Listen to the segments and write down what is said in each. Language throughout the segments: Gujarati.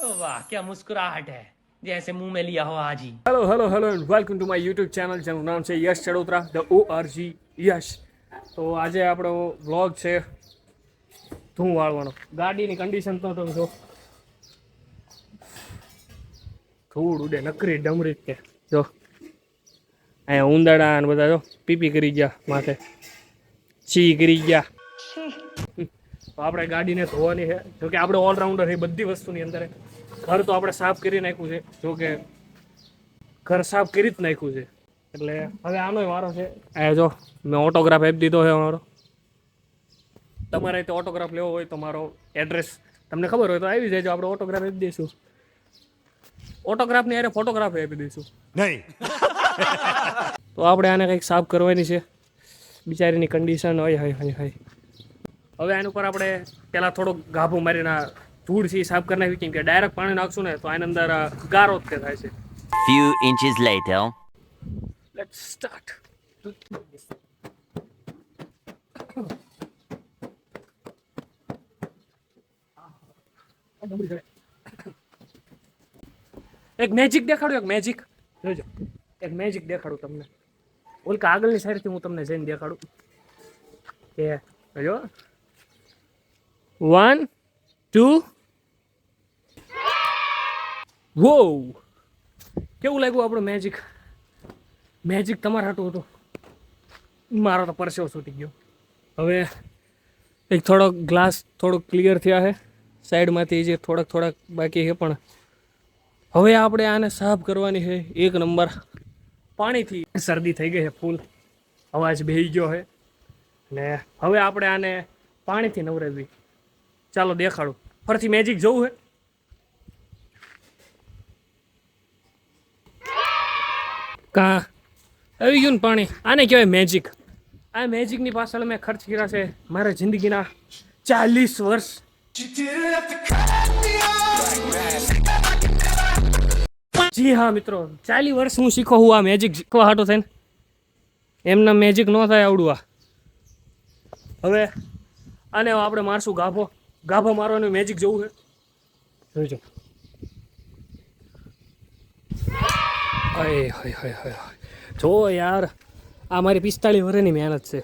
वाह क्या मुस्कुराहट है जैसे मुंह में लिया हो आज ही। Hello and welcome to my YouTube channel. જેનું નામ છે યશ ચડોતરા, ધ ORG યશ. તો આજે આપણો વ્લોગ છે ધૂમ વાળવાનો. ગાડીની કન્ડિશન તો તમે જો ધૂળ ઉડે નકરી ડમરી કે જો અહીંયા ઉંદાડા ને બધા જો પીપી કરી ગયા માથે, ચી કરી ગયા. તો આપણે ગાડીને ધોવાની છે. જોકે આપણે ઓલરાઉન્ડર છે બધી વસ્તુની અંદર. ઘર તો આપણે સાફ કરી નાખ્યું છે, જોકે ઘર સાફ કરી જ નાખ્યું છે. એટલે હવે આનો વારો છે. આ જો મેં ઓટોગ્રાફ આપી દીધો છે અમારો. તમારે તો ઓટોગ્રાફ લેવો હોય તો મારો એડ્રેસ તમને ખબર હોય તો આવી જાય. આપણે ઓટોગ્રાફ આપી દઈશું. ઓટોગ્રાફની અરે ફોટોગ્રાફ આપી દઈશું નહીં. તો આપણે આને કંઈક સાફ કરવાની છે. બિચારીની કન્ડિશન હોય હવે આની ઉપર આપણે પહેલાં થોડોક ગાભો મારીને ધૂળથી સાફ કરી નાખી. કેમ કે ડાયરેક્ટ પાણી નાખશું ને તો આની અંદર ગારો જ થાય છે. Few inches later. Let's start. એક મેજિક દેખાડું, એક મેજિક જોજો. એક મેજિક દેખાડું તમને. ઓલકા આગળની સાઈડથી હું તમને જઈને દેખાડું કે જો 1 2 વો કેવું લાગ્યું આપણું મેજિક? મેજિક તમારા હાટું હતું, મારો તો પરસેવો છૂટી ગયો. હવે એક થોડોક ગ્લાસ થોડોક ક્લિયર થયા છે સાઈડમાંથી, જે થોડાક બાકી છે. પણ હવે આપણે આને સાફ કરવાની છે એક નંબર પાણીથી. શરદી થઈ ગઈ છે ફૂલ, અવાજ બેહી ગયો છે ને હવે આપણે આને પાણીથી નવરાવી. ચાલો દેખાડું ફરીથી. મેજિક જોવું છે? કાં આવી ગયું ને પાણી? આને કહેવાય મેજિક. આ મેજિકની પાછળ મેં ખર્ચ કર્યા છે મારા જિંદગીના 40 વર્ષ. જી હા મિત્રો, 40 વર્ષ હું શીખો હું આ મેજિક શીખવા હાટો થઈને. એમના મેજિક ન થાય આવડું આ. હવે આને આપણે મારશું ગાભો. ગાભો મારવાનું મેજિક જોવું છે? જોઈજો. અય જો યાર, આ મારી 45 વર્ષની મહેનત છે.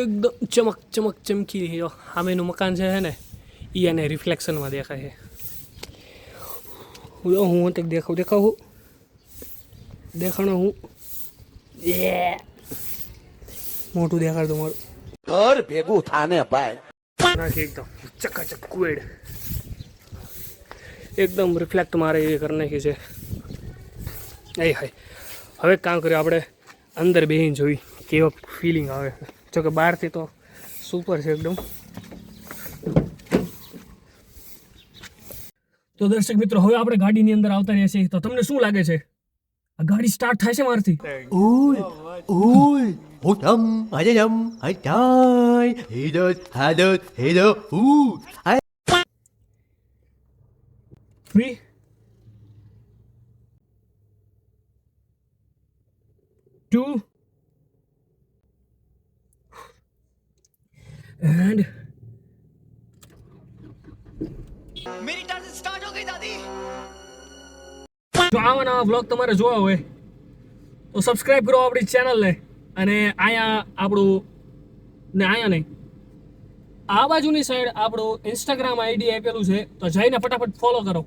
એકદમ ચમક ચમકી. સામેનું મકાન છે ને એ એને રિફ્લેક્શનમાં દેખાય છે. હું દેખાણો હું મોટું દેખાડ દઉં મારું ઘર ભેગું થાને ભાઈ. નાખી એકદમ ચકાચક કુવેડ, એકદમ રિફ્લેક્ટ મારે એ કરી નાખી છે. હવે કામ કર્યું આપણે અંદર બેહીને જોઈ કેવો ફિલિંગ આવે. જોકે બહારથી તો સુપર છે એકદમ. તો દર્શક મિત્રો, હવે આપણે ગાડીની અંદર આવતા રહ્યા છીએ. તો તમને શું લાગે છે આ ગાડી સ્ટાર્ટ થાય છે મારથી? Hocam, hocam, hocam, hello, 3 2 and मेरी टर्न स्टार्ट हो गई दादी. જો આવા નવા વ્લોગ તમારે જોવા હોય તો સબસ્ક્રાઇબ કરો આપણી ચેનલને. અને અહીંયા આપણું ને અહીંયા નહીં, આ બાજુની સાઈડ આપણું ઇન્સ્ટાગ્રામ આઈડી આપેલું છે, તો જઈને ફટાફટ ફોલો કરો.